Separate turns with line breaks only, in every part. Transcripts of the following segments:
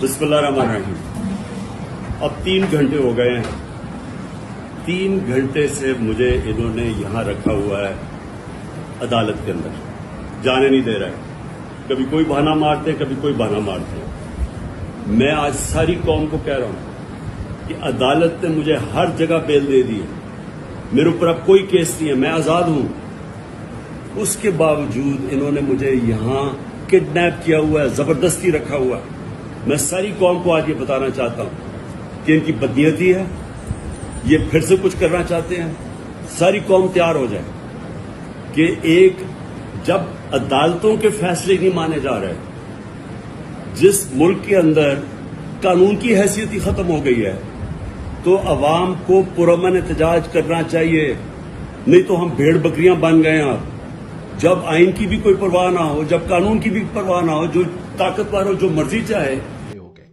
बिस्मिल्लाहिर्रहमानिर्रहीम। अब 3 घंटे हो गए हैं। 3 घंटे से मुझे इन्होंने यहां रखा हुआ है अदालत के अंदर, जाने नहीं दे रहा है। कभी कोई बहाना मारते हैं, कभी कोई बहाना मारते हैं। मैं आज सारी कौम को कह रहा हूं कि अदालत ने मुझे हर जगह बेल दे दी है, मेरे ऊपर अब कोई केस नहीं है, मैं आजाद हूं। उसके बावजूद इन्होंने मुझे यहां किडनैप किया हुआ है, जबरदस्ती रखा हुआ है। मैं सारी कौम को आज ये बताना चाहता हूं कि इनकी बदनीयती है, ये फिर से कुछ करना चाहते हैं। सारी कौम तैयार हो जाए कि एक जब अदालतों के फैसले नहीं माने जा रहे, जिस मुल्क के अंदर कानून की हैसियत ही खत्म हो गई है, तो अवाम को पुरअमन एहतजाज करना चाहिए। नहीं तो हम भेड़ बकरियां बन गए हैं। अब जब आइन की भी कोई परवाह ना हो, जब कानून की भी परवाह ना हो, जो ताकतवर हो, जो मर्जी चाहे।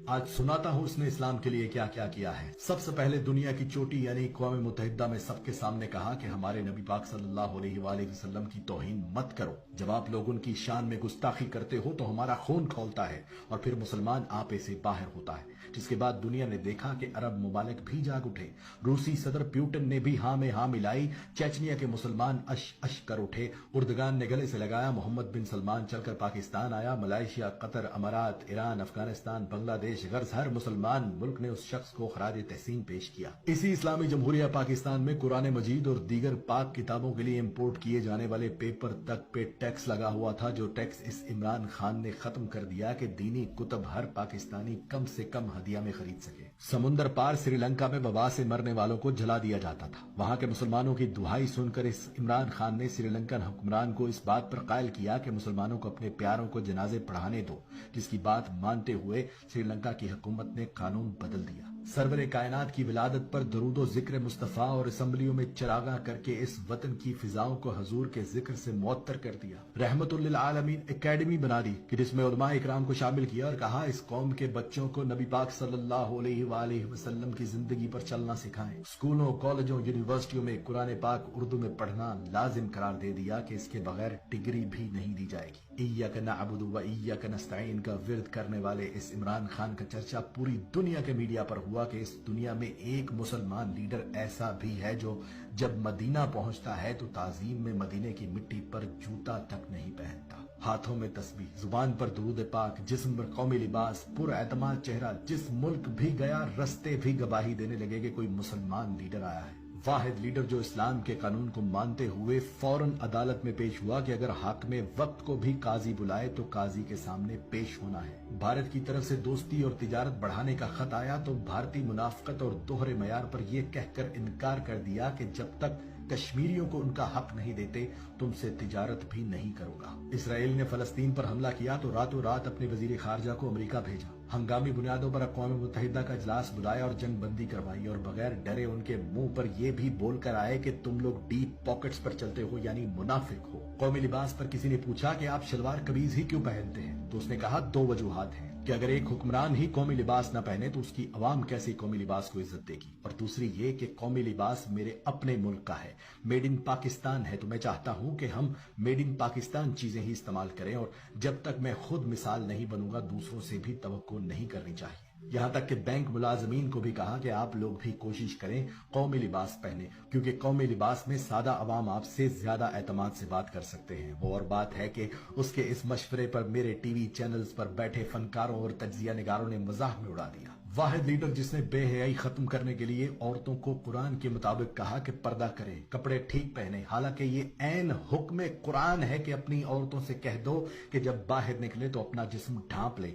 आज सुनाता हूँ उसने इस्लाम के लिए क्या क्या किया है। सबसे पहले दुनिया की चोटी यानी अक़वाम मुत्तहिदा में सबके सामने कहा कि हमारे नबी पाक सल्लल्लाहु अलैहि वसल्लम की तौहीन मत करो। जब आप लोग उनकी शान में गुस्ताखी करते हो तो हमारा खून खौलता है और फिर मुसलमान आपे से बाहर होता है। जिसके बाद दुनिया ने देखा कि अरब मुमालिक भी जाग उठे। रूसी सदर प्यूटन ने भी हाँ में हाँ मिलाई। चेचनिया के मुसलमान अश अश कर उठे। उर्दगान ने गले से लगाया। मोहम्मद बिन सलमान चलकर पाकिस्तान आया। मलेशिया, कतर, अमारात, ईरान, अफगानिस्तान, बांग्लादेश, गर्ज हर मुसलमान मुल्क ने उस शख्स को खराज तहसीन पेश किया। इसी इस्लामी जमहूरिया पाकिस्तान में कुरान मजीद और दीगर पाक किताबों के लिए इम्पोर्ट किए जाने वाले पेपर तक पे टैक्स लगा हुआ था, जो टैक्स इस इमरान खान ने खत्म कर दिया कि दीनी कुतब हर पाकिस्तानी कम से कम हदिया में खरीद सके। समुंदर पार श्रीलंका में वबा से मरने वालों को जला दिया जाता था। वहां के मुसलमानों की दुहाई सुनकर इस इमरान खान ने श्रीलंकन हुक्मरान को इस बात पर कायल किया कि मुसलमानों को अपने प्यारों को जनाजे पढ़ाने दो, जिसकी बात मानते हुए श्रीलंका की हुकूमत ने कानून बदल दिया। सरवरे कायनात की विलादत पर दरूदो जिक्र मुस्तफा और असम्बलियों में चरागा करके इस वतन की फिजाओं को हजूर के जिक्र से मुअत्तर कर दिया। रहमतुल लिल आलमीन एकेडमी बना दी कि जिसमें उलमा इकराम को शामिल किया और कहा इस कौम के बच्चों को नबी पाक सल्लल्लाहु अलैहि वसल्लम की जिंदगी पर चलना सिखाएं। स्कूलों, कॉलेजों, यूनिवर्सिटियों में कुरान पाक उर्दू में पढ़ना लाजिम करार दे दिया कि इसके बगैर डिग्री भी नहीं दी जाएगी। इय्याक नअबुदु व इय्याक नस्तईन का विर्द करने वाले इस इमरान खान का चर्चा पूरी दुनिया के मीडिया पर हुआ कि इस दुनिया में एक मुसलमान लीडर ऐसा भी है जो जब मदीना पहुंचता है तो ताजीम में मदीने की मिट्टी पर जूता तक नहीं पहनता। हाथों में तस्बीह, जुबान पर दुरूद पाक, जिस्म पर कौमी लिबास, पुरएतमाद चेहरा। जिस मुल्क भी गया रस्ते भी गवाही देने लगे कि कोई मुसलमान लीडर आया है। वाहिद लीडर जो इस्लाम के कानून को मानते हुए फौरन अदालत में पेश हुआ कि अगर हक में वक्त को भी काजी बुलाए तो काजी के सामने पेश होना है। भारत की तरफ से दोस्ती और तिजारत बढ़ाने का खत आया तो भारतीय मुनाफकत और दोहरे मयार पर यह कहकर इनकार कर दिया कि जब तक कश्मीरियों को उनका हक नहीं देते तुमसे तिजारत भी नहीं करूंगा। इसराइल ने फलस्तीन पर हमला किया तो रातों रात अपने वजीर खारजा को अमेरिका भेजा। हंगामी बुनियादों पर अक़वाम मुत्तहिदा का इजलास बुलाया और जंग बंदी करवाई और बगैर डरे उनके मुंह पर यह भी बोलकर आए कि तुम लोग डीप पॉकेट्स पर चलते हो यानी मुनाफिक हो। कौमी लिबास पर किसी ने पूछा कि आप शलवार कमीज ही क्यों पहनते हैं, तो उसने कहा 2 वजूहात हैं कि अगर एक हुक्मरान ही कौमी लिबास न पहने तो उसकी अवाम कैसे कौमी लिबास को इज्जत देगी, और दूसरी ये कि कौमी लिबास मेरे अपने मुल्क का है, मेड इन पाकिस्तान है, तो मैं चाहता हूं कि हम मेड इन पाकिस्तान चीजें ही इस्तेमाल करें और जब तक मैं खुद मिसाल नहीं बनूंगा दूसरों से भी तवक्को नहीं करनी चाहिए। यहां तक कि बैंक मुलाजमीन को भी कहा कि आप लोग भी कोशिश करें कौमी लिबास पहने, क्योंकि कौमी लिबास में सादा अवाम आपसे ज्यादा एतमाद से बात कर सकते हैं। वो और बात है कि उसके इस मशवरे पर मेरे टीवी चैनल्स पर बैठे फनकारों और तज्जिया निगारों ने मजाक में उड़ा दिया। वाहिद लीडर जिसने बेहयाई खत्म करने के लिए औरतों को कुरान के मुताबिक कहा कि पर्दा करें, कपड़े ठीक पहने, हालांकि ये ऐन हुक्म कुरान है कि अपनी औरतों से कह दो कि जब बाहर निकले तो अपना जिस्म ढांप ले।